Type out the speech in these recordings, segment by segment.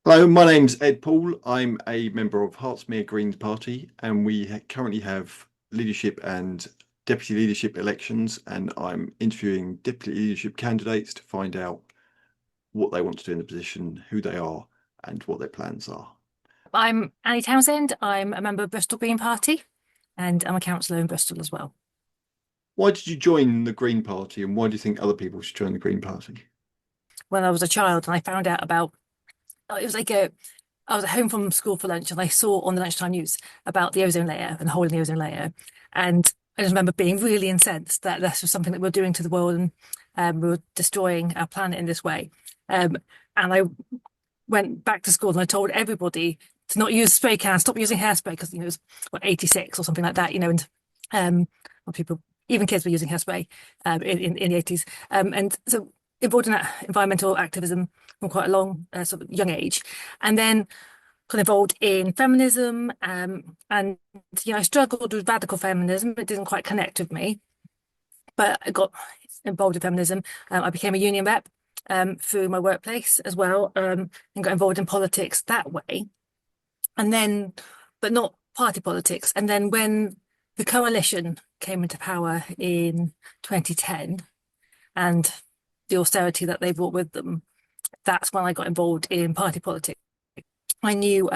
Hello, my name's Ed Poole. I'm a member of Hertsmere Greens Party, and we currently have leadership and deputy leadership elections, and I'm interviewing deputy leadership candidates to find out what they want to do in the position, who they are, and what their plans are. I'm Annie Townsend. I'm a member of Bristol Green Party and I'm a councillor in Bristol as well. Why did you join the Green Party, and why do you think other people should join the Green Party? When I was a child and I found out about, it was like I was at home from school for lunch and I saw on the lunchtime news about the ozone layer and the hole in the ozone layer. And I just remember being really incensed that this was something that we're doing to the world and we were destroying our planet in this way. And I went back to school and I told everybody to not use spray cans, stop using hairspray because it was what 86 or something like that, and well, people, even kids were using hairspray in the 80s. And so involved in that environmental activism from quite a long sort of young age, and then got involved in feminism. And I struggled with radical feminism. It didn't quite connect with me, but I got involved in feminism. I became a union rep through my workplace as well, and got involved in politics that way. And then, but not party politics. And then when the coalition came into power in 2010 and the austerity that they brought with them, that's when I got involved in party politics. I knew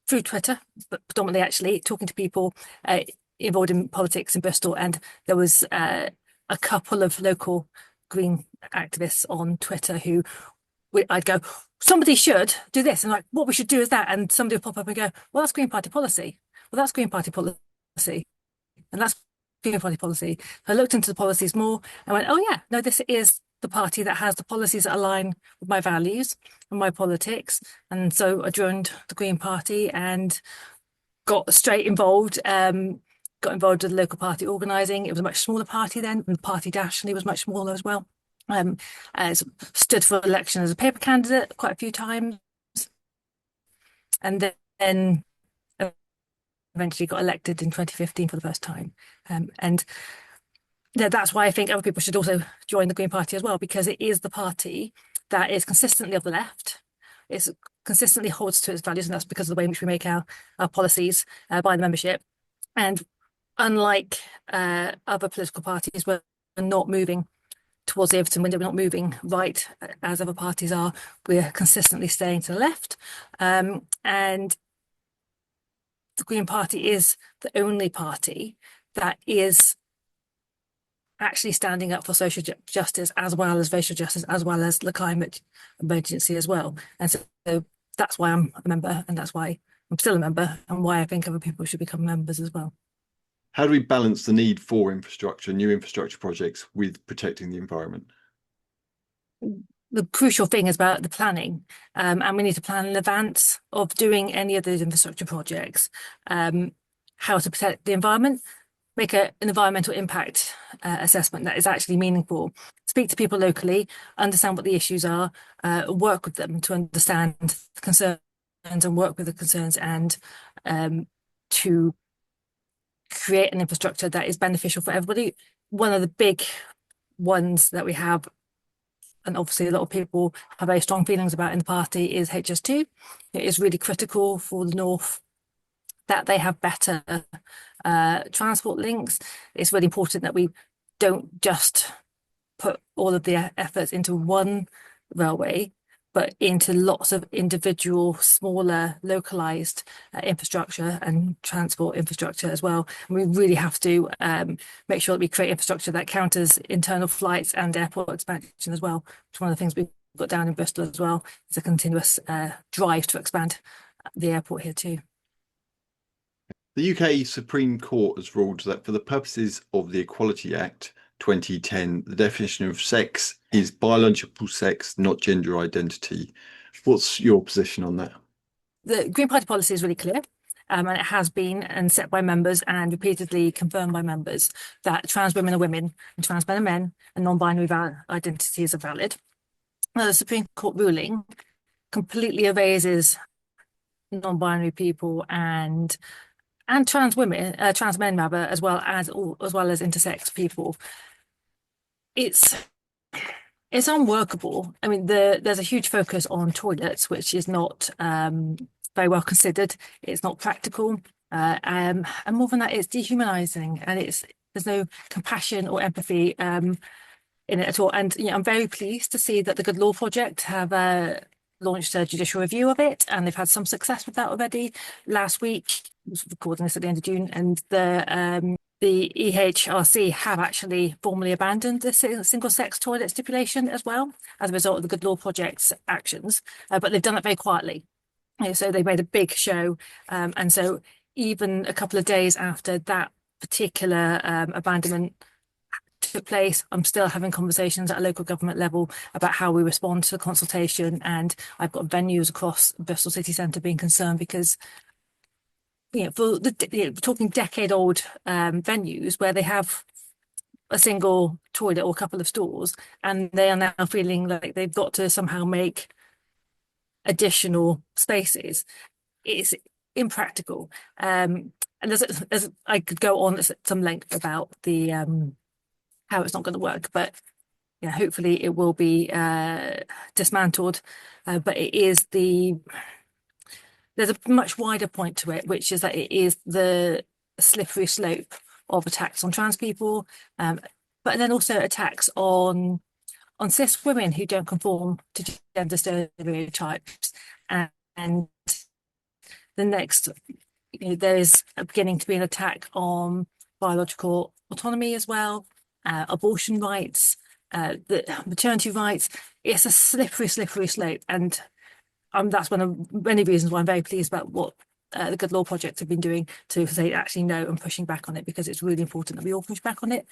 through Twitter, but predominantly actually talking to people involved in politics in Bristol, and there was a couple of local Green activists on Twitter who I'd go, somebody should do this, and like, what we should do is that, and somebody would pop up and go, well, that's Green Party policy. Well, that's Green Party policy, and that's Green Party policy. So I looked into the policies more and went, oh yeah, no, this is the party that has the policies that align with my values and my politics. And so I joined the Green Party and got straight involved. Got involved with the local party organising. It was a much smaller party then, and the party nationally was much smaller as well. Um, Stood for election as a paper candidate quite a few times, and then eventually got elected in 2015 for the first time. And that's why I think other people should also join the Green Party as well, because it is the party that is consistently of the left. It consistently holds to its values, and that's because of the way in which we make our policies by the membership. And unlike other political parties, we're not moving towards the Everton window. We're not moving right as other parties are. We're consistently staying to the left. And the Green Party is the only party that is actually standing up for social justice as well as racial justice, as well as the climate emergency as well. And so that's why I'm a member, and that's why I'm still a member, and why I think other people should become members as well. How do we balance the need for infrastructure, new infrastructure projects, with protecting the environment? The crucial thing is about the planning, and we need to plan in advance of doing any of those infrastructure projects, how to protect the environment, make an environmental impact assessment that is actually meaningful, speak to people locally, understand what the issues are, work with them to understand the concerns and work with the concerns, and to create an infrastructure that is beneficial for everybody. One of the big ones that we have, and obviously a lot of people have very strong feelings about in the party, is HS2. It is really critical for the North that they have better transport links. It's really important that we don't just put all of the efforts into one railway, but into lots of individual, smaller, localized infrastructure and transport infrastructure as well. And we really have to make sure that we create infrastructure that counters internal flights and airport expansion as well. It's one of the things we've got down in Bristol as well. It's a continuous drive to expand the airport here too. The UK Supreme Court has ruled that for the purposes of the Equality Act 2010, the definition of sex is biological sex, not gender identity. What's your position on that? The Green Party policy is really clear. And it has been and set by members and repeatedly confirmed by members that trans women are women and trans men are men and non-binary identities are valid. Now, the Supreme Court ruling completely erases non-binary people and trans women, trans men rather, as well as intersex people. It's It's unworkable. I mean, there's a huge focus on toilets, which is not very well considered. It's not practical. And more than that, it's dehumanizing, and there's no compassion or empathy in it at all. And I'm very pleased to see that the Good Law Project have launched a judicial review of it, and they've had some success with that already. Last week, I was recording this at the end of June, and the EHRC have actually formally abandoned the single-sex toilet stipulation as well as a result of the Good Law Project's actions, but they've done it very quietly. So they made a big show, and so even a couple of days after that particular abandonment took place, I'm still having conversations at a local government level about how we respond to the consultation, and I've got venues across Bristol City Centre being concerned because for talking decade-old venues where they have a single toilet or a couple of stalls, and they are now feeling like they've got to somehow make additional spaces. It's impractical. And I could go on at some length about the how it's not going to work, but hopefully it will be dismantled. But there's a much wider point to it, which is that it is the slippery slope of attacks on trans people, but then also attacks on cis women who don't conform to gender stereotypes. And the next, there is beginning to be an attack on biological autonomy as well, abortion rights, the maternity rights. It's a slippery slope, and that's one of many reasons why I'm very pleased about what the Good Law Project have been doing to say actually no and pushing back on it, because it's really important that we all push back on it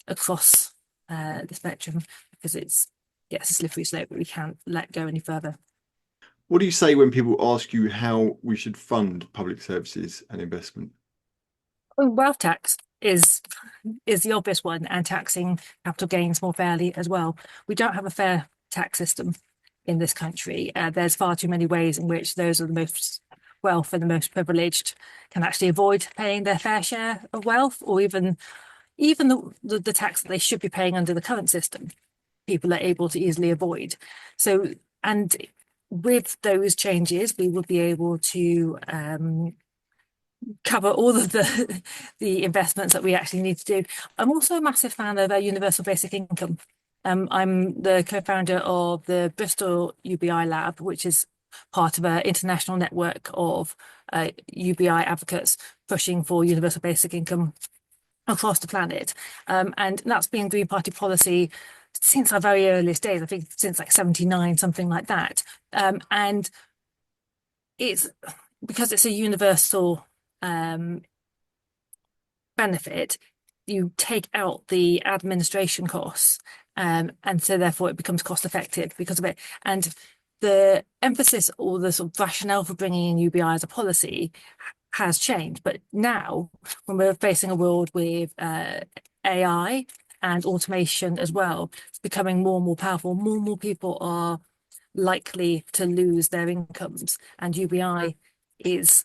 across the spectrum, because it's a slippery slope that we can't let go any further. What do you say when people ask you how we should fund public services and investment? Well, wealth tax is the obvious one, and taxing capital gains more fairly as well. We don't have a fair tax system in this country. There's far too many ways in which those are the most wealth and the most privileged can actually avoid paying their fair share of wealth, or even the tax that they should be paying under the current system, people are able to easily avoid. So, and with those changes, we will be able to cover all of the investments that we actually need to do. I'm also a massive fan of a universal basic income. I'm the co-founder of the Bristol UBI Lab, which is part of an international network of UBI advocates pushing for universal basic income across the planet. And that's been Green Party policy since our very earliest days, I think since like 79, something like that. And it's because it's a universal benefit, you take out the administration costs, and so therefore it becomes cost effective because of it. And the emphasis or the sort of rationale for bringing in UBI as a policy has changed. But now, when we're facing a world with AI and automation as well, it's becoming more and more powerful. More and more people are likely to lose their incomes, and UBI is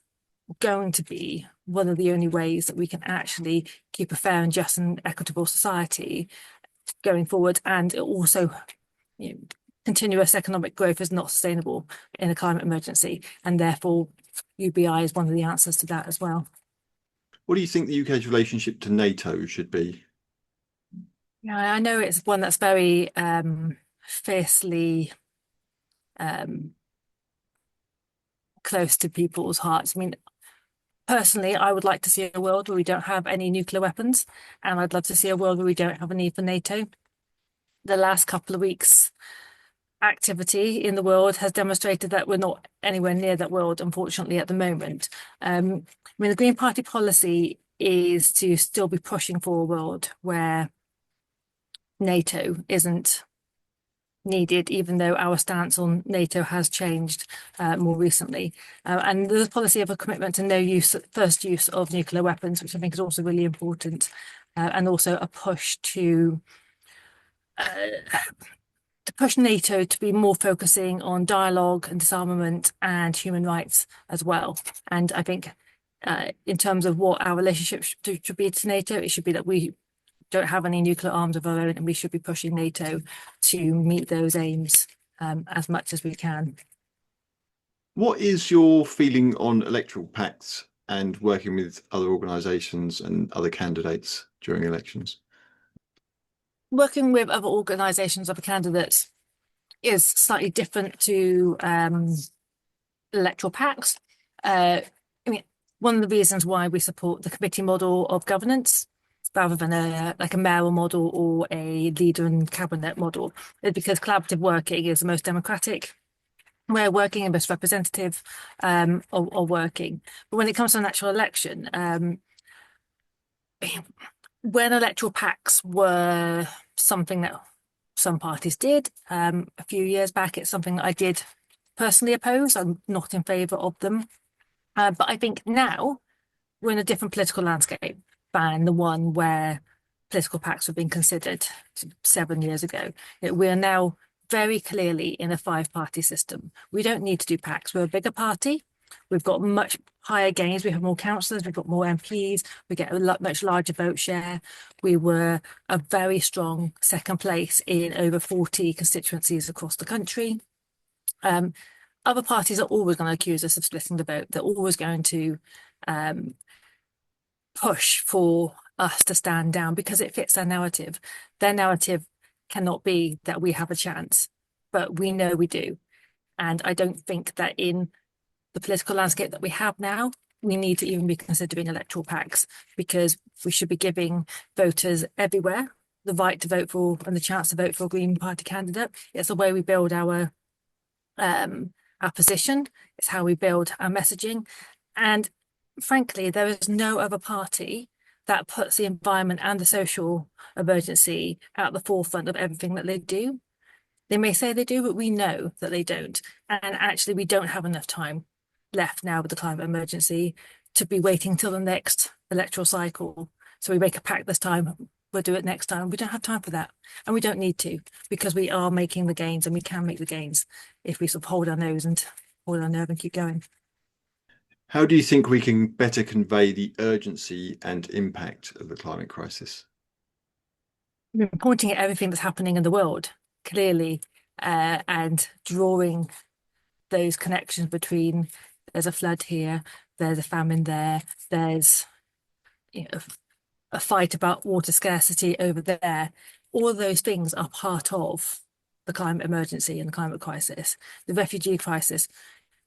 going to be one of the only ways that we can actually keep a fair and just and equitable society going forward. And also, continuous economic growth is not sustainable in a climate emergency, and therefore UBI is one of the answers to that as well. What do you think the UK's relationship to NATO should be? Yeah, I know it's one that's very fiercely close to people's hearts. I mean, personally, I would like to see a world where we don't have any nuclear weapons, and I'd love to see a world where we don't have a need for NATO. The last couple of weeks' activity in the world has demonstrated that we're not anywhere near that world, unfortunately, at the moment. I mean, the Green Party policy is to still be pushing for a world where NATO isn't needed, even though our stance on NATO has changed more recently. And there's a policy of a commitment to first use of nuclear weapons, which I think is also really important, and also a push to push NATO to be more focusing on dialogue and disarmament and human rights as well. And I think in terms of what our relationship should be to NATO, it should be that we don't have any nuclear arms of our own, and we should be pushing NATO to meet those aims as much as we can. What is your feeling on electoral pacts and working with other organisations and other candidates during elections? Working with other organisations, other candidates is slightly different to electoral pacts. I mean, one of the reasons why we support the committee model of governance rather than like a mayoral model or a leader and cabinet model is because collaborative working is the most democratic way of working and most representative of working. But when it comes to an actual election, when electoral pacts were something that some parties did a few years back, it's something that I did personally oppose. I'm not in favour of them. But I think now we're in a different political landscape than the one where political pacts were being considered 7 years ago. We are now very clearly in a five-party system. We don't need to do pacts. We're a bigger party. We've got much higher gains. We have more councillors. We've got more MPs. We get a much larger vote share. We were a very strong second place in over 40 constituencies across the country. Other parties are always going to accuse us of splitting the vote. They're always going to push for us to stand down because it fits their narrative. Their narrative cannot be that we have a chance, but we know we do. And I don't think that in the political landscape that we have now, we need to even be considering electoral pacts because we should be giving voters everywhere the right to vote for and the chance to vote for a Green Party candidate. It's the way we build our position. It's how we build our messaging. And frankly, there is no other party that puts the environment and the social emergency at the forefront of everything that they do. They may say they do, but we know that they don't. And actually, we don't have enough time left now with the climate emergency to be waiting till the next electoral cycle. So we make a pact this time, we'll do it next time. We don't have time for that. And we don't need to, because we are making the gains and we can make the gains if we sort of hold our nose and hold our nerve and keep going. How do you think we can better convey the urgency and impact of the climate crisis? Pointing at everything that's happening in the world clearly and drawing those connections between there's a flood here, there's a famine there, there's a fight about water scarcity over there. All of those things are part of the climate emergency and the climate crisis. The refugee crisis,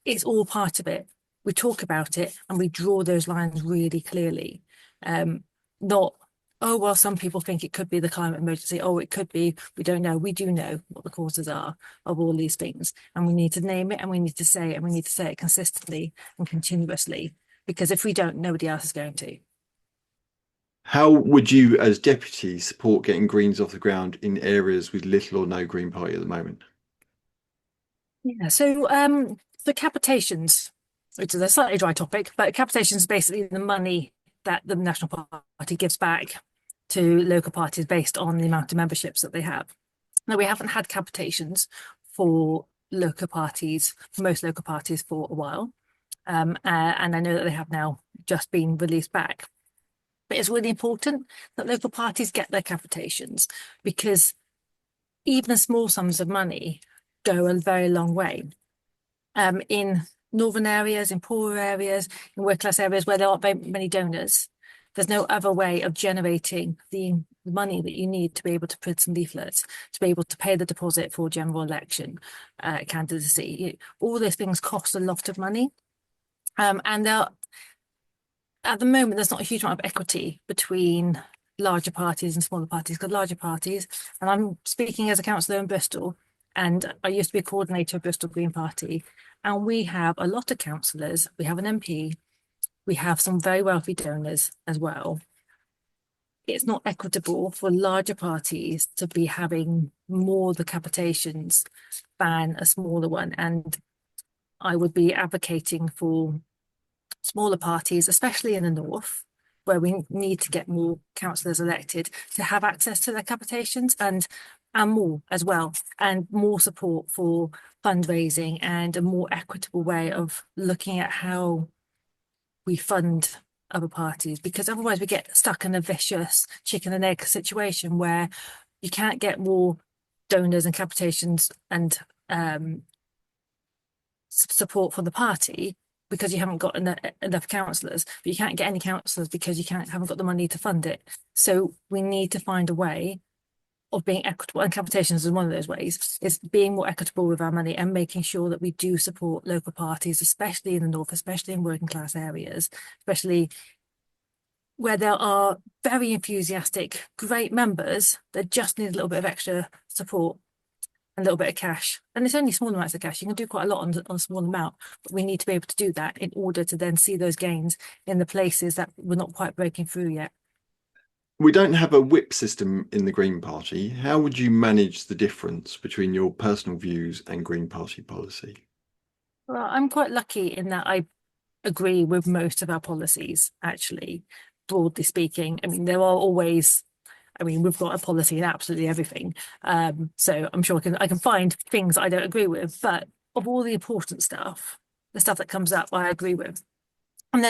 it's all part of it. We talk about it and we draw those lines really clearly. Not, oh, well, some people think it could be the climate emergency. Oh, it could be, we don't know. We do know what the causes are of all these things. And we need to name it and we need to say it and we need to say it consistently and continuously. Because if we don't, nobody else is going to. How would you, as deputy, support getting Greens off the ground in areas with little or no Green Party at the moment? Yeah, so the capitations, which is a slightly dry topic, but capitations is basically the money that the National Party gives back to local parties based on the amount of memberships that they have. Now, we haven't had capitations for local parties, for most local parties for a while. And I know that they have now just been released back. But it's really important that local parties get their capitations because even small sums of money go a very long way. In northern areas, in poorer areas, in working-class areas where there aren't very many donors, there's no other way of generating the money that you need to be able to print some leaflets, to be able to pay the deposit for general election candidacy. All those things cost a lot of money. And at the moment, there's not a huge amount of equity between larger parties and smaller parties, because larger parties, and I'm speaking as a councillor in Bristol, and I used to be a coordinator of Bristol Green Party, and we have a lot of councillors, we have an MP, we have some very wealthy donors as well. It's not equitable for larger parties to be having more of the capitations than a smaller one, and I would be advocating for smaller parties, especially in the north, where we need to get more councillors elected to have access to their capitations and more as well, and more support for fundraising and a more equitable way of looking at how we fund other parties, because otherwise we get stuck in a vicious chicken and egg situation where you can't get more donors and capitations and support for the party because you haven't got enough councillors, but you can't get any councillors because you haven't got the money to fund it. So we need to find a way of being equitable, and Capitations is one of those ways, is being more equitable with our money and making sure that we do support local parties, especially in the north, especially in working class areas, especially where there are very enthusiastic, great members that just need a little bit of extra support, a little bit of cash. And it's only small amounts of cash. You can do quite a lot on a small amount, but we need to be able to do that in order to then see those gains in the places that we're not quite breaking through yet. We don't have a whip system in the Green Party. How would you manage the difference between your personal views and Green Party policy? Well, I'm quite lucky in that I agree with most of our policies, actually, broadly speaking. I mean, there are always, I mean, we've got a policy in absolutely everything. So I'm sure I can find things I don't agree with, but of all the important stuff, the stuff that comes up, I agree with. And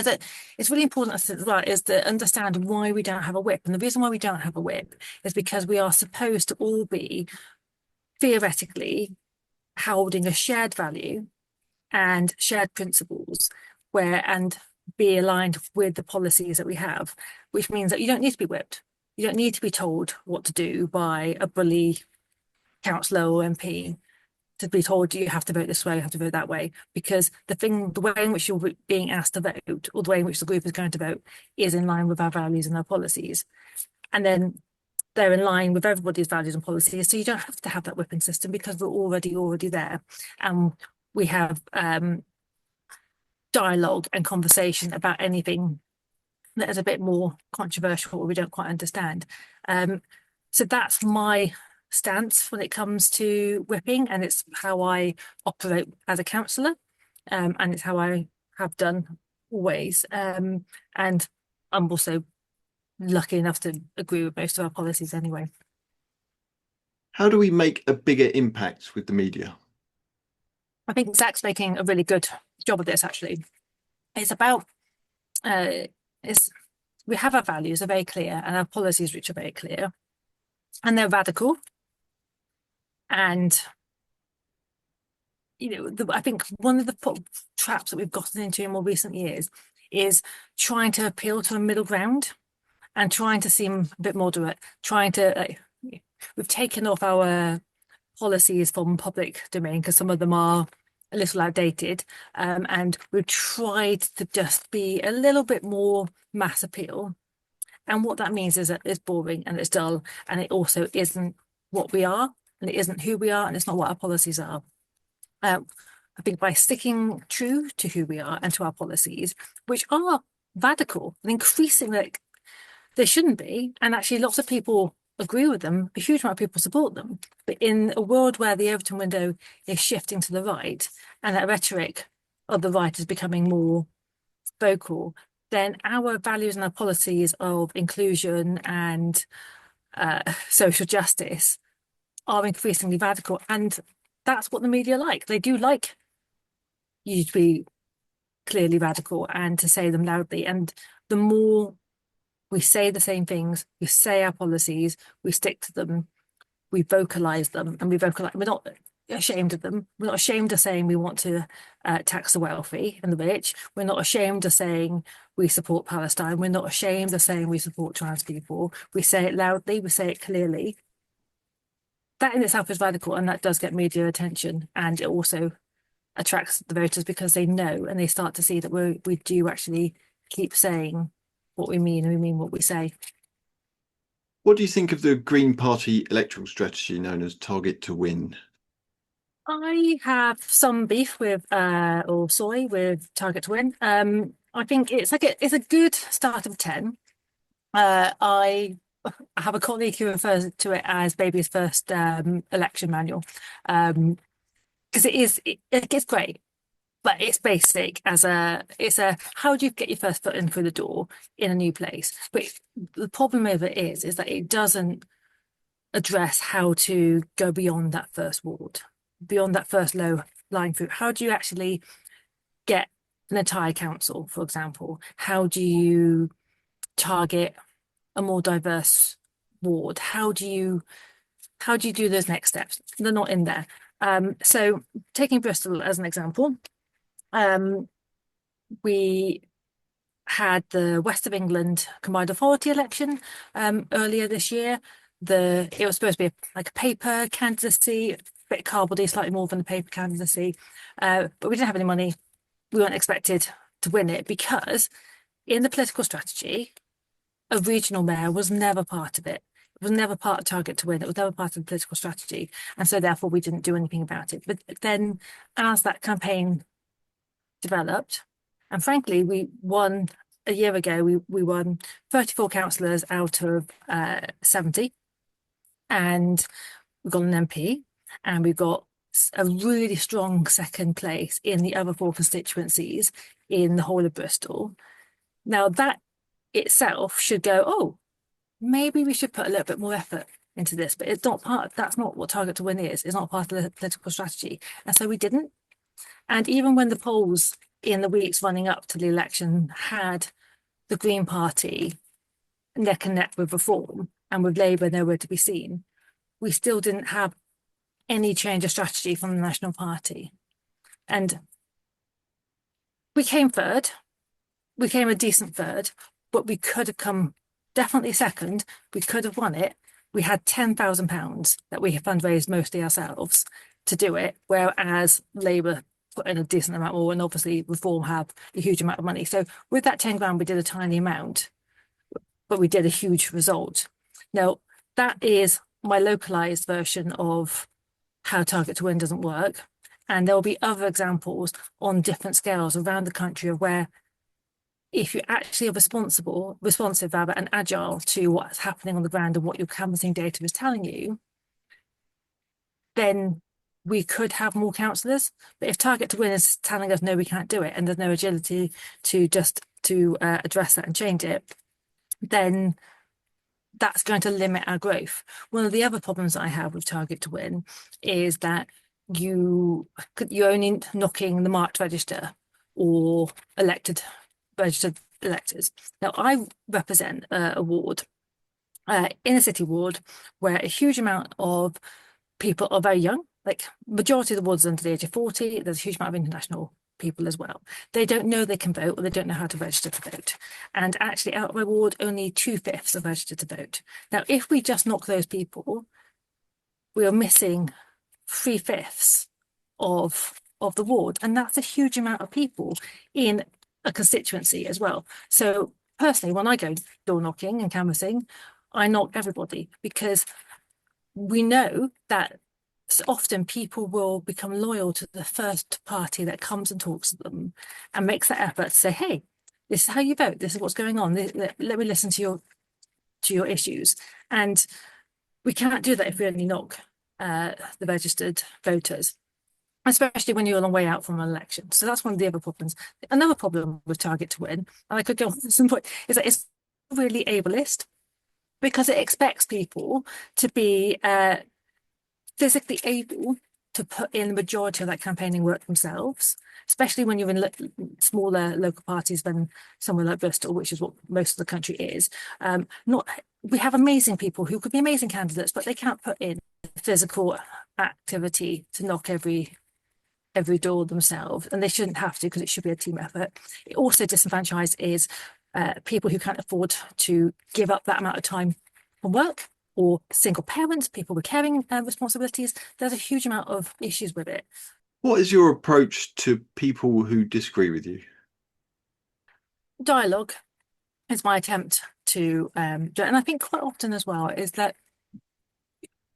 it's really important as well is to understand why we don't have a whip. And the reason why we don't have a whip is because we are supposed to all be theoretically holding a shared value and shared principles and be aligned with the policies that we have, which means that you don't need to be whipped. You don't need to be told what to do by a bully councillor or MP to be told you have to vote this way, you have to vote that way, because the way in which you're being asked to vote, or the way in which the group is going to vote, is in line with our values and our policies. And then they're in line with everybody's values and policies. So you don't have to have that whipping system because we're already there. And we have dialogue and conversation about anything that is a bit more controversial or we don't quite understand. So that's my stance when it comes to whipping, and it's how I operate as a councillor, and it's how I have done always. And I'm also lucky enough to agree with most of our policies anyway. How do we make a bigger impact with the media? I think Zach's making a really good job of this, actually. It's about we have our values are very clear and our policies which are very clear, and they're radical. And I think one of the traps that we've gotten into in more recent years is trying to appeal to a middle ground and trying to seem a bit moderate, we've taken off our policies from public domain because some of them are a little outdated, and we've tried to just be a little bit more mass appeal. And what that means is that it's boring and it's dull, and it also isn't what we are, and it isn't who we are, and it's not what our policies are. I think by sticking true to who we are and to our policies, which are radical and increasingly, they shouldn't be, and actually lots of people agree with them, a huge amount of people support them. But in a world where the Overton window is shifting to the right and that rhetoric of the right is becoming more vocal, then our values and our policies of inclusion and social justice are increasingly radical. And that's what the media like. They do like you to be clearly radical and to say them loudly. And the more we say the same things, we say our policies, we stick to them, we vocalize them, and we're not ashamed of them. We're not ashamed of saying we want to tax the wealthy and the rich. We're not ashamed of saying we support Palestine. We're not ashamed of saying we support trans people. We say it loudly, we say it clearly. That in itself is radical, and that does get media attention, and it also attracts the voters because they know and they start to see that we do actually keep saying what we mean and we mean what we say. What do you think of the Green Party electoral strategy known as Target to Win? I have some beef with or soy with Target to Win. I think it's a good start of 10. I have a colleague who refers to it as baby's first election manual, because it's great, but it's basic it's a how do you get your first foot in through the door in a new place? But the problem with it is that it doesn't address how to go beyond that first ward, beyond that first low lying fruit. How do you actually get an entire council, for example? How do you target a more diverse ward? How do you do those next steps? They're not in there. So taking Bristol as an example, um, we had the West of England combined authority election earlier this year. It was supposed to be like a paper candidacy, a bit cardboardy, slightly more than a paper candidacy, but we didn't have any money. We weren't expected to win it because in the political strategy, a regional mayor was never part of it. It was never part of Target to Win. It was never part of the political strategy. And so therefore we didn't do anything about it. But then as that campaign developed, and frankly, we won a year ago, we won 34 councillors out of 70, and we got an MP, and we got a really strong second place in the other four constituencies in the whole of Bristol. Now that itself should go, oh, maybe we should put a little bit more effort into this, but it's not that's not what Target to Win is. It's not part of the political strategy. And so we didn't. And even when the polls in the weeks running up to the election had the Green Party neck and neck with Reform and with Labour nowhere to be seen, we still didn't have any change of strategy from the National Party. And we came third. We came a decent third, but we could have come definitely second. We could have won it. We had £10,000 that we fundraised mostly ourselves to do it, whereas Labour put in a decent amount more, and obviously Reform have a huge amount of money. So with that 10 grand, we did a tiny amount, but we did a huge result. Now, that is my localised version of how Target to Win doesn't work. And there will be other examples on different scales around the country of where if you actually are responsive rather, and agile to what's happening on the ground and what your canvassing data is telling you, then we could have more councillors. But if Target to Win is telling us, no, we can't do it, and there's no agility to address that and change it, then that's going to limit our growth. One of the other problems I have with Target to Win is that you're only knocking the marked register or registered electors. Now, I represent a ward, inner city ward, where a huge amount of people are very young. Like majority of the wards under the age of 40. There's a huge amount of international people as well. They don't know they can vote, or they don't know how to register to vote. And actually, out of my ward, only 2/5 are registered to vote. Now, if we just knock those people, we are missing 3/5 of the ward, and that's a huge amount of people in a constituency as well. So personally, when I go door knocking and canvassing, I knock everybody, because we know that often people will become loyal to the first party that comes and talks to them and makes that effort to say, hey, this is how you vote, this is what's going on, let me listen to your issues. And we can't do that if we only knock the registered voters, especially when you're a long way out from an election. So that's one of the other problems. Another problem with Target to Win, and I could go on at some point, is that it's really ableist, because it expects people to be physically able to put in the majority of that campaigning work themselves, especially when you're in smaller local parties than somewhere like Bristol, which is what most of the country is. We have amazing people who could be amazing candidates, but they can't put in physical activity to knock every door themselves, and they shouldn't have to, because it should be a team effort. It also disenfranchises people who can't afford to give up that amount of time from work, or single parents, people with caring responsibilities. There's a huge amount of issues with it. What is your approach to people who disagree with you? Dialogue is my attempt to do it. And I think quite often as well is that,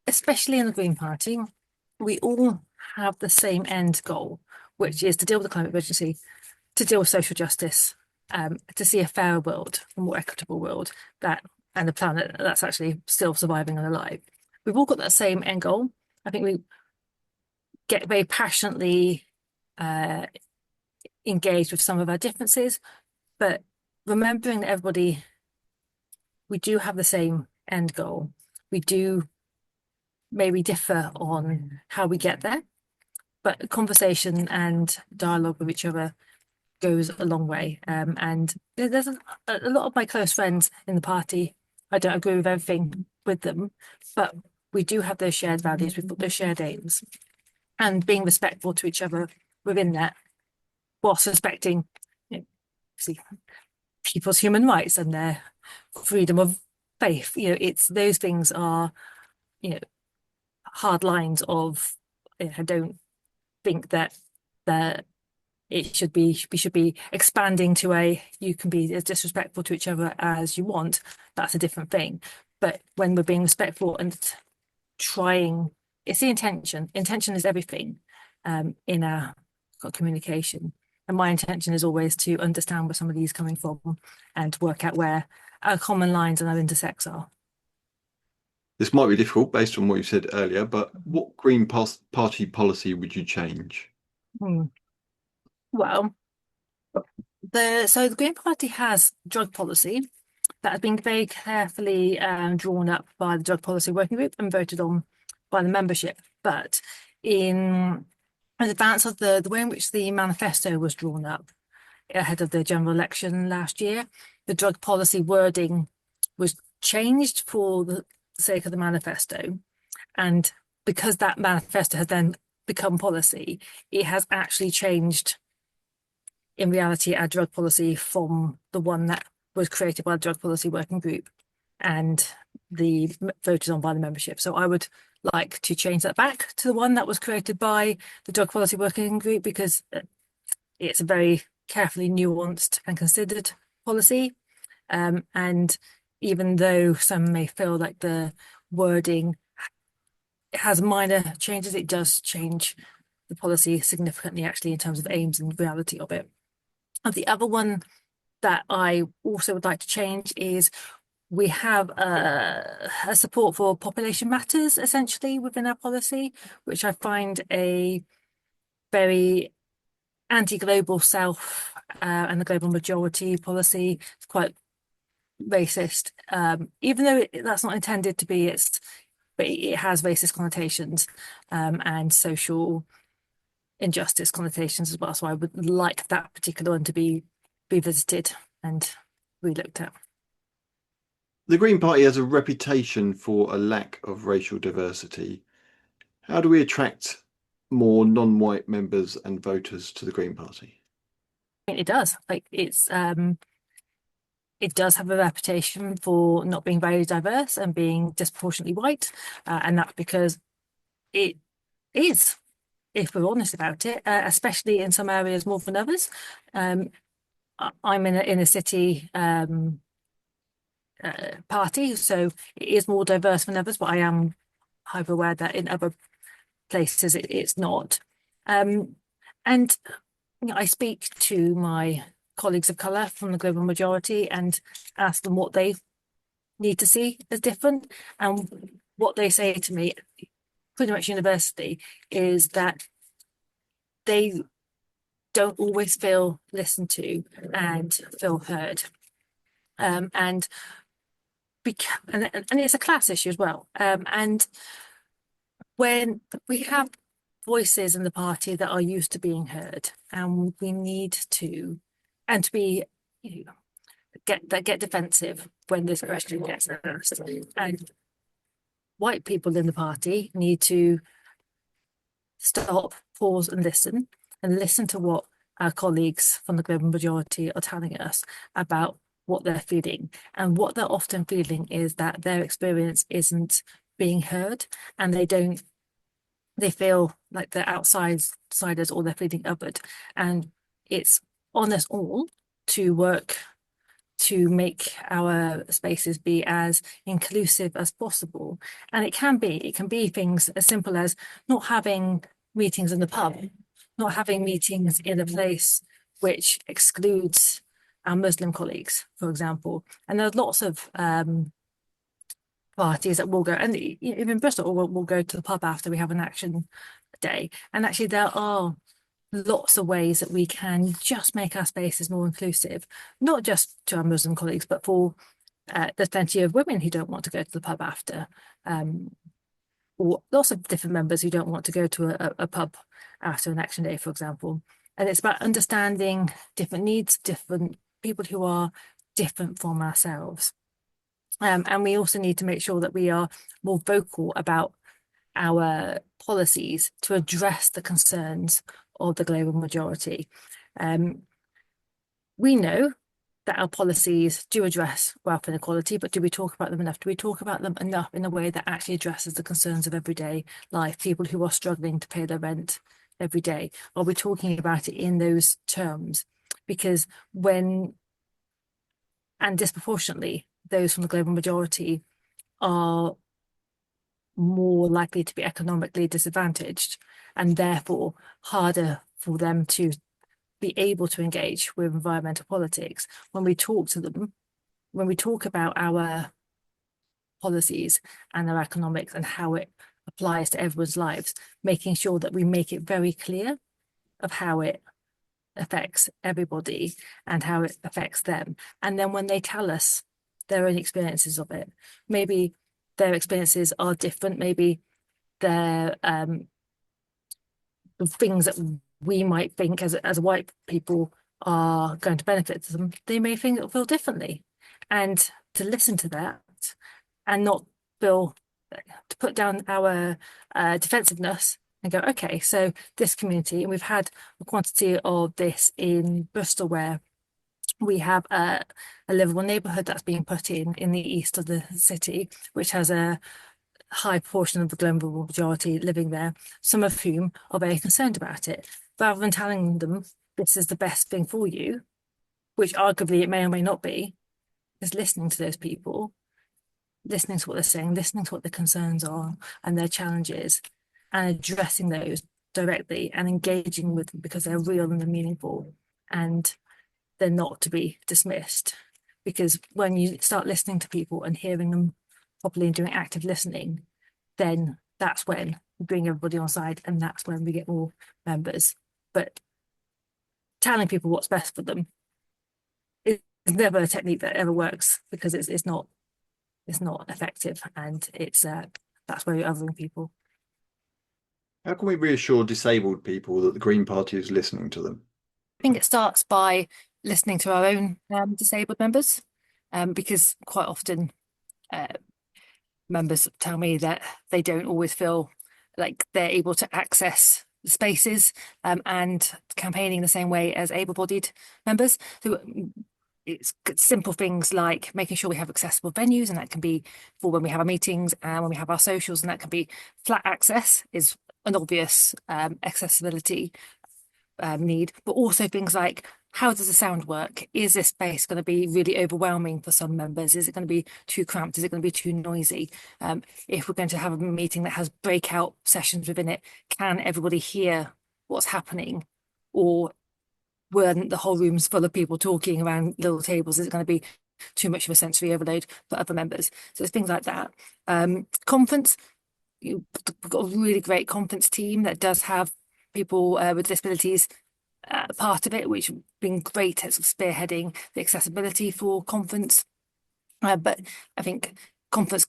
especially in the Green Party, we all have the same end goal, which is to deal with the climate emergency, to deal with social justice, to see a fairer world, a more equitable world, and a planet that's actually still surviving and alive. We've all got that same end goal. I think we get very passionately engaged with some of our differences, but remembering that we do have the same end goal. We do maybe differ on how we get there, but conversation and dialogue with each other goes a long way. And there's a lot of my close friends in the party. I don't agree with everything with them, but we do have those shared values. We've got those shared aims, and being respectful to each other within that, whilst respecting, see, people's human rights and their freedom of faith. It's those things are, you know, hard lines of. I don't think that it should be we should be expanding to you can be as disrespectful to each other as you want. That's a different thing. But when we're being respectful and trying, it's the intention. Intention is everything in our communication. And my intention is always to understand where somebody is coming from and to work out where our common lines and our intersects are. This might be difficult based on what you said earlier, but what Green Party policy would you change? Hmm. Well, the Green Party has drug policy that has been very carefully drawn up by the drug policy working group and voted on by the membership. But in advance of the way in which the manifesto was drawn up ahead of the general election last year, the drug policy wording was changed for the sake of the manifesto. And because that manifesto has then become policy, it has actually changed in reality our drug policy from the one that was created by the drug policy working group and the voted on by the membership. So I would like to change that back to the one that was created by the drug policy working group, because it's a very carefully nuanced and considered policy. And even though some may feel like the wording has minor changes, it does change the policy significantly, actually, in terms of aims and reality of it. And the other one that I also would like to change is we have a support for population matters, essentially, within our policy, which I find a very anti-global South and the global majority policy. It's quite racist, even though that's not intended to be. But it has racist connotations and social injustice connotations as well. So I would like that particular one to be revisited and relooked at. The Green Party has a reputation for a lack of racial diversity. How do we attract more non-white members and voters to the Green Party? It does. It does have a reputation for not being very diverse and being disproportionately white, and that's because it is, if we're honest about it, especially in some areas more than others. I'm in a city party, so it is more diverse than others, but I am hyper aware that in other places it's not. And I speak to my colleagues of colour from the global majority and ask them what they need to see as different. And what they say to me, pretty much universally, is that they don't always feel listened to and feel heard. And it's a class issue as well. And when we have voices in the party that are used to being heard, and we need to, and to be, get defensive when this question gets asked, and white people in the party need to stop, pause, and listen to what our colleagues from the global majority are telling us about what they're feeling. And what they're often feeling is that their experience isn't being heard, and they feel like they're outsiders, or they're feeling othered. And it's on us all to work to make our spaces be as inclusive as possible. And it can be things as simple as not having meetings in the pub, not having meetings in a place which excludes our Muslim colleagues, for example. And there's lots of parties that will go, and even Bristol will go to the pub after we have an action day. And actually there are lots of ways that we can just make our spaces more inclusive, not just to our Muslim colleagues, but for there's plenty of women who don't want to go to the pub after, or lots of different members who don't want to go to a pub after an action day, for example. And it's about understanding different needs, different people who are different from ourselves. And we also need to make sure that we are more vocal about our policies to address the concerns of the global majority. We know that our policies do address wealth inequality, but do we talk about them enough? Do we talk about them enough in a way that actually addresses the concerns of everyday life, people who are struggling to pay their rent every day? Are we talking about it in those terms? Because when, and disproportionately, those from the global majority are more likely to be economically disadvantaged and therefore harder for them to be able to engage with environmental politics. When we talk to them, when we talk about our policies and our economics and how it applies to everyone's lives, making sure that we make it very clear of how it affects everybody and how it affects them. And then when they tell us their own experiences of it, maybe their experiences are different, maybe they're things that we might think as white people are going to benefit them, they may think it'll feel differently. And to listen to that and not feel to put down our defensiveness and go, okay, so this community, and we've had a quantity of this in Bristol where we have a livable neighbourhood that's being put in the east of the city, which has a high proportion of the global majority living there, some of whom are very concerned about it. Rather than telling them this is the best thing for you, which arguably it may or may not be, is listening to those people, listening to what they're saying, listening to what their concerns are and their challenges, and addressing those directly and engaging with them because they're real and they're meaningful and they're not to be dismissed. Because when you start listening to people and hearing them properly and doing active listening, then that's when we bring everybody on side and that's when we get more members. But telling people what's best for them is never a technique that ever works because it's not effective and it's that's where you're othering people. How can we reassure disabled people that the Green Party is listening to them? I think it starts by listening to our own disabled members, because quite often uh, members tell me that they don't always feel like they're able to access spaces and campaigning the same way as able-bodied members. So it's simple things like making sure we have accessible venues, and that can be for when we have our meetings and when we have our socials, and that can be flat access is an obvious accessibility need, but also things like how does the sound work? Is this space going to be really overwhelming for some members? Is it going to be too cramped? Is it going to be too noisy? If we're going to have a meeting that has breakout sessions within it, can everybody hear what's happening? Or when the whole room's full of people talking around little tables, is it going to be too much of a sensory overload for other members? So it's things like that. Conference, we've got a really great conference team that does have people with disabilities part of it, which have been great at spearheading the accessibility for conference. But I think conference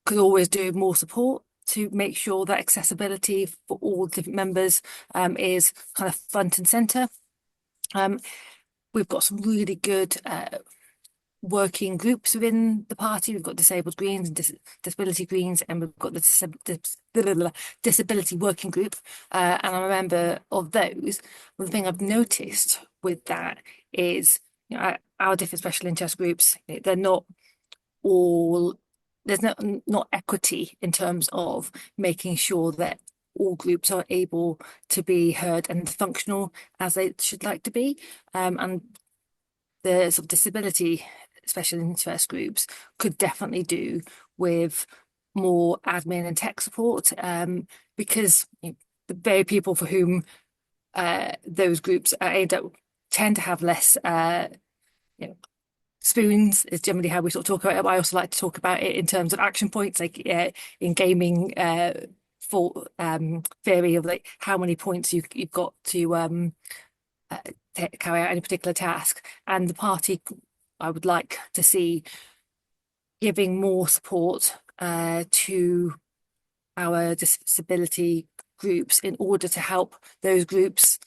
could always do more support to make sure that accessibility for all different members is kind of front and centre. We've got some really good working groups within the party. We've got disabled Greens and disability Greens, and we've got the disability working group, and I'm a member of those. One thing I've noticed with that is, our different special interest groups, they're not all, there's not equity in terms of making sure that all groups are able to be heard and functional as they should like to be, and the sort of disability special interest groups could definitely do with more admin and tech support, because the very people for whom those groups are aimed at tend to have less spoons is generally how we sort of talk about it. But I also like to talk about it in terms of action points, like in gaming for theory of like how many points you've got to carry out any particular task. And the party, I would like to see giving more support to our disability groups in order to help those groups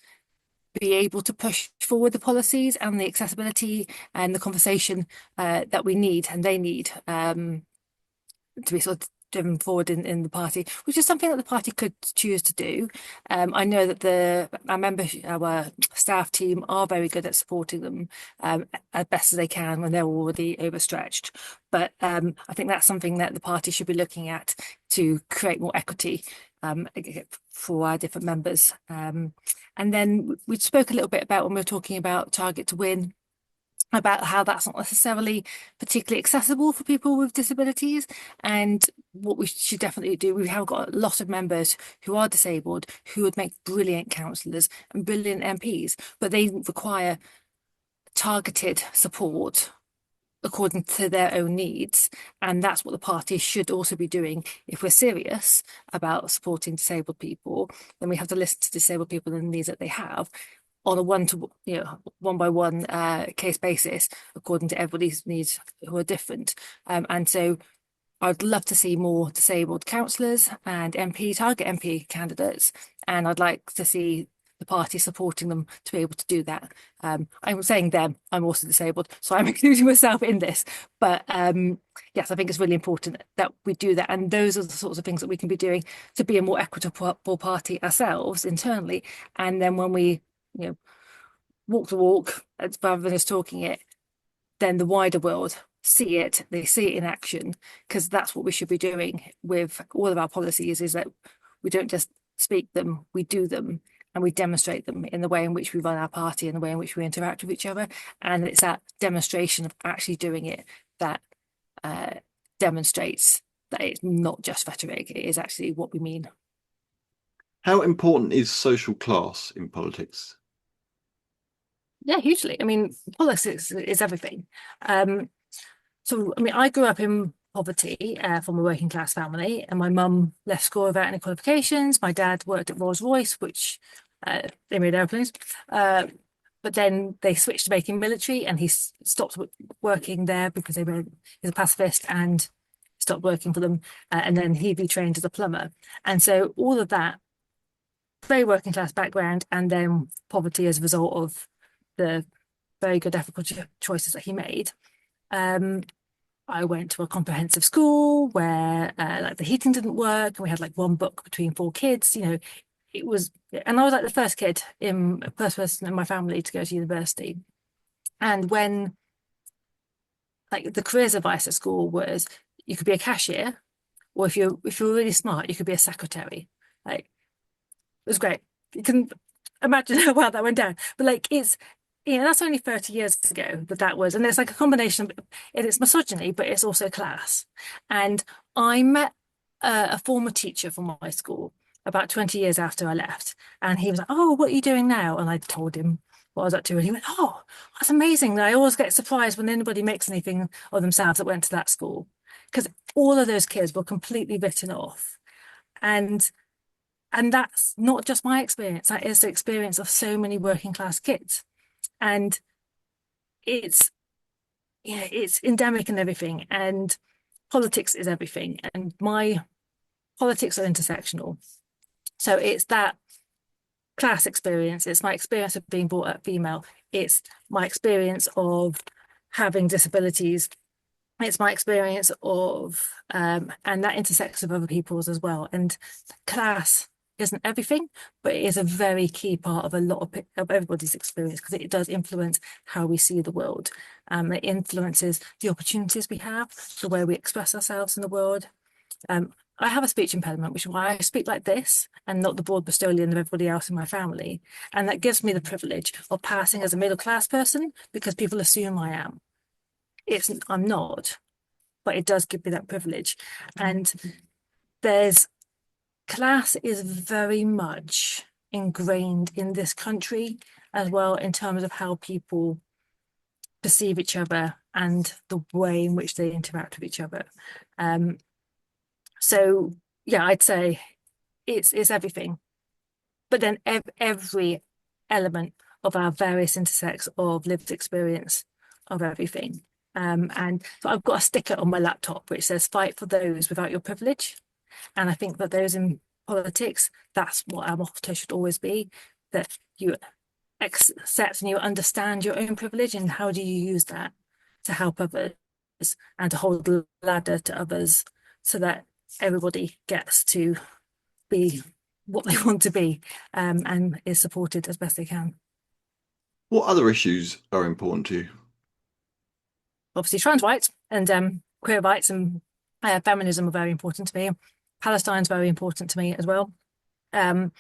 be able to push forward the policies and the accessibility and the conversation that we need and they need to be sort of driven forward in the party, which is something that the party could choose to do. I know that our staff team are very good at supporting them as best as they can when they're already overstretched. But I think that's something that the party should be looking at to create more equity for our different members. And then we spoke a little bit about when we were talking about Target to Win, about how that's not necessarily particularly accessible for people with disabilities, and what we should definitely do. We have got a lot of members who are disabled who would make brilliant councillors and brilliant MPs, but they require targeted support according to their own needs. And that's what the party should also be doing. If we're serious about supporting disabled people, then we have to listen to disabled people and the needs that they have on a one by one case basis, according to everybody's needs who are different. And so I'd love to see more disabled councillors and target MP candidates, and I'd like to see the party supporting them to be able to do that. I'm saying them, I'm also disabled, so I'm including myself in this. But yes, I think it's really important that we do that. And those are the sorts of things that we can be doing to be a more equitable party ourselves internally. And then when we walk the walk rather than just talking it, then the wider world they see it in action, because that's what we should be doing with all of our policies, is that we don't just speak them, we do them, and we demonstrate them in the way in which we run our party and the way in which we interact with each other. And it's that demonstration of actually doing it that demonstrates that it's not just rhetoric, it is actually what we mean. How important is social class in politics? Yeah, hugely. I mean, politics is everything. So, I mean, I grew up in poverty from a working class family, and my mum left school without any qualifications. My dad worked at Rolls-Royce, which they made airplanes. But then they switched to making military, and he stopped working there because he's a pacifist and stopped working for them. And then he retrained as a plumber. And so all of that, very working class background, and then poverty as a result of the very good ethical choices that he made. I went to a comprehensive school where like the heating didn't work, and we had like one book between four kids. It was, and I was like the first person in my family to go to university. And when like the careers advice at school was you could be a cashier, or if you're really smart, you could be a secretary. Like, it was great. You can imagine how well that went down. But like that's only 30 years ago that was, and it's like a combination of it's misogyny, but it's also class. And I met a former teacher from my school about 20 years after I left, and he was like, "Oh, what are you doing now?" And I told him what I was up to, and he went, "Oh, that's amazing. I always get surprised when anybody makes anything of themselves that went to that school, because all of those kids were completely written off." And that's not just my experience, that is the experience of so many working class kids. And it's endemic in everything, and politics is everything, and my politics are intersectional. So it's that class experience, it's my experience of being brought up female, it's my experience of having disabilities, it's my experience of and that intersects with other people's as well. And class isn't everything, but it is a very key part of a lot of everybody's experience, because it does influence how we see the world. It influences the opportunities we have, the way we express ourselves in the world. I have a speech impediment, which is why I speak like this and not the broad Bristolian of everybody else in my family. And that gives me the privilege of passing as a middle class person, because people assume I am. I'm not, but it does give me that privilege. And class is very much ingrained in this country as well, in terms of how people perceive each other and the way in which they interact with each other. So yeah, I'd say it's everything, but then every element of our various intersects of lived experience of everything. And so I've got a sticker on my laptop which says "Fight for those without your privilege." And I think that those in politics, that's what our motto should always be, that you accept and you understand your own privilege, and how do you use that to help others and to hold the ladder to others so that everybody gets to be what they want to be, and is supported as best they can. What other issues are important to you? Obviously, trans rights and queer rights and feminism are very important to me. Palestine's very important to me as well. Um,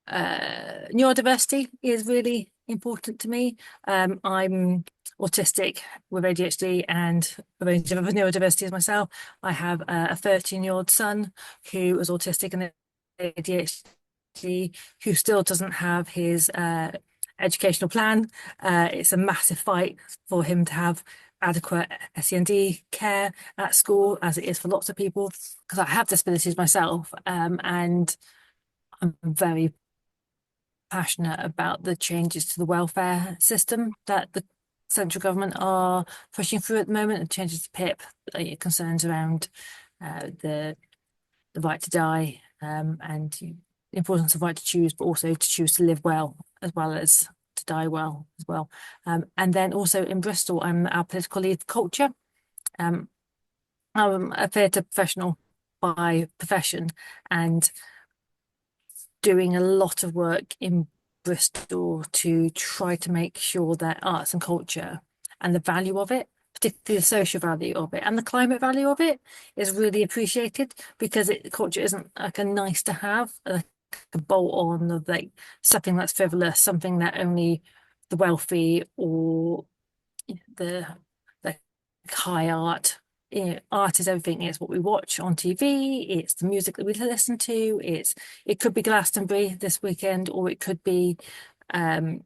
Neurodiversity is really important to me. I'm autistic with ADHD and a range of other neurodiversities myself. I have a 13-year-old son who is autistic and ADHD, who still doesn't have his educational plan. It's a massive fight for him to have adequate SEND care at school, as it is for lots of people, because I have disabilities myself, and I'm very passionate about the changes to the welfare system that the central government are pushing through at the moment, and changes to PIP, concerns around the right to die, and the importance of right to choose, but also to choose to live well as to die well as well. And then also in Bristol, I'm our political lead for culture. I'm a theatre professional by profession, and doing a lot of work in Bristol to try to make sure that arts and culture and the value of it, particularly the social value of it and the climate value of it, is really appreciated, because culture isn't like a nice to have, like a bolt on of like something that's frivolous, something that only the wealthy or the like high art. Art is everything. It's what we watch on TV. It's the music that we listen to. It could be Glastonbury this weekend, or it could be like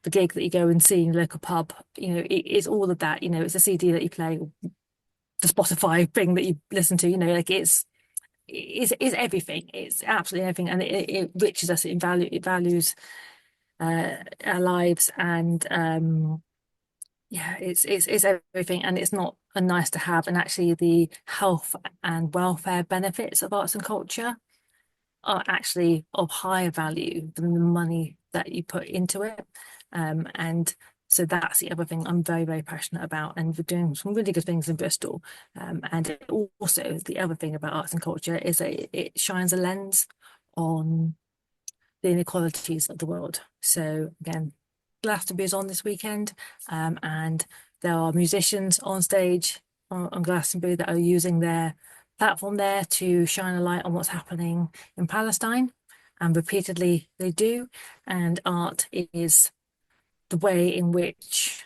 the gig that you go and see in the local pub. It's all of that. It's a CD that you play, the Spotify thing that you listen to. Like it's everything. It's absolutely everything, and it enriches us. It values our lives, and yeah, it's everything, and it's not a nice to have. And actually, the health and welfare benefits of arts and culture are actually of higher value than the money that you put into it. And so that's the other thing I'm very, very passionate about, and we're doing some really good things in Bristol. And also the other thing about arts and culture is that it shines a lens on the inequalities of the world. So again, Glastonbury is on this weekend, and there are musicians on stage on Glastonbury that are using their platform there to shine a light on what's happening in Palestine, and repeatedly they do. And art is the way in which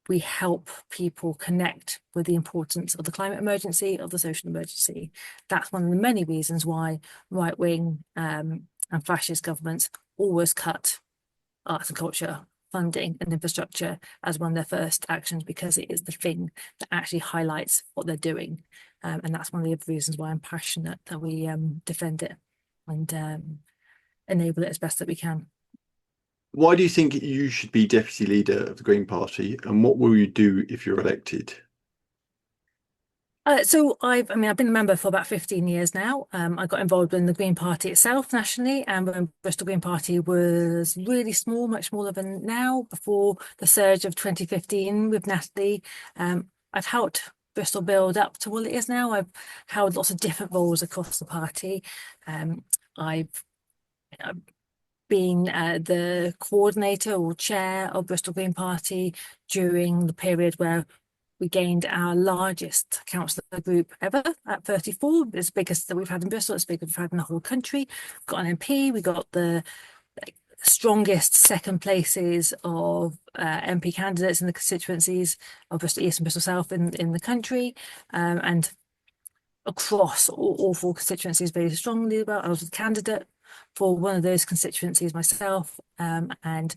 we help people connect with the importance of the climate emergency, of the social emergency. That's one of the many reasons why right-wing and fascist governments always cut arts and culture funding and infrastructure as one of their first actions, because it is the thing that actually highlights what they're doing. And that's one of the other reasons why I'm passionate that we defend it and enable it as best that we can. Why do you think you should be deputy leader of the Green Party, and what will you do if you're elected? So I mean, I've been a member for about 15 years now. I got involved in the Green Party itself nationally, and when Bristol Green Party was really small, much smaller than now, before the surge of 2015 with Natalie. I've helped Bristol build up to what it is now. I've held lots of different roles across the party. I've been the coordinator or chair of Bristol Green Party during the period where we gained our largest councillor group ever at 34. It's the biggest that we've had in Bristol. It's the biggest we've had in the whole country. We've got an MP. We got the strongest second places of MP candidates in the constituencies of Bristol East and Bristol South in the country, and across all four constituencies very strongly. About I was a candidate for one of those constituencies myself, and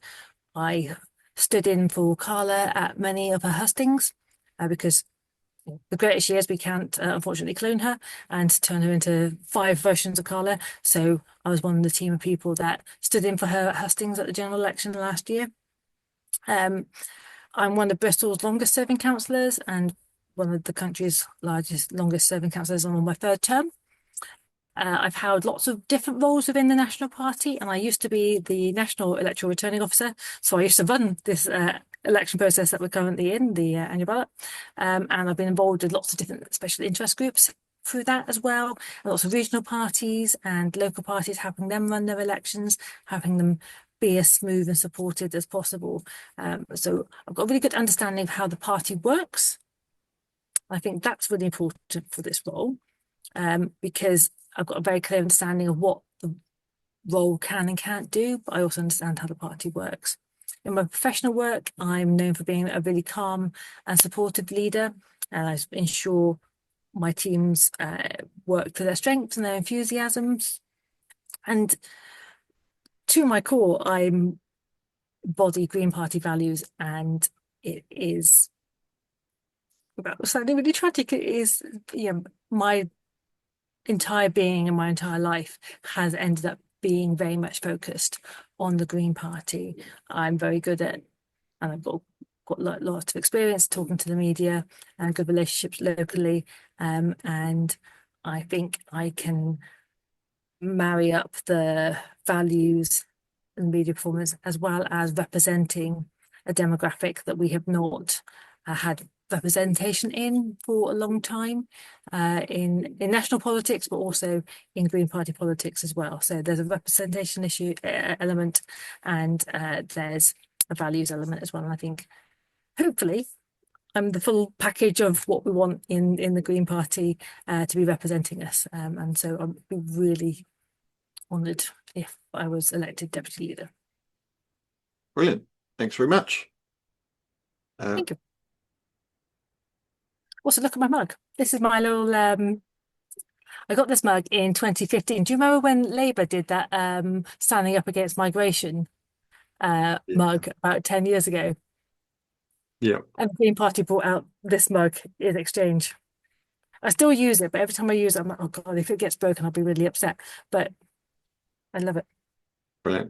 I stood in for Carla at many of her hustings, because the greatest she is, we can't unfortunately clone her and turn her into 5 versions of Carla. So I was one of the team of people that stood in for her at hustings at the general election last year. I'm one of Bristol's longest serving councillors and one of the country's longest serving councillors. I'm on my 3rd term. I've held lots of different roles within the National Party, and I used to be the National Electoral Returning Officer. So I used to run this election process that we're currently in, the annual ballot. And I've been involved with lots of different special interest groups through that as well, and lots of regional parties and local parties, helping them run their elections, helping them be as smooth and supported as possible. So I've got a really good understanding of how the party works. I think that's really important for this role, because I've got a very clear understanding of what the role can and can't do, but I also understand how the party works. In my professional work, I'm known for being a really calm and supportive leader, and I ensure my teams work to their strengths and their enthusiasms. And to my core, I'm embody Green Party values, and it is about something really tragic. It is, my entire being and my entire life has ended up being very much focused on the Green Party. I'm very good at, and I've got lots of experience talking to the media and good relationships locally. And I think I can marry up the values and media performance as well as representing a demographic that we have not had representation in for a long time, in national politics, but also in Green Party politics as well. So there's a representation issue element, and there's a values element as well. And I think hopefully I'm the full package of what we want in the Green Party to be representing us. And so I'd be really honoured if I was elected deputy leader. Brilliant. Thanks very much. Thank you. Also, look at my mug. This is my little I got this mug in 2015. Do you remember when Labour did that standing up against migration mug about 10 years ago? Yeah. And the Green Party brought out this mug in exchange. I still use it, but every time I use it, I'm like, oh God, if it gets broken, I'll be really upset. But I love it.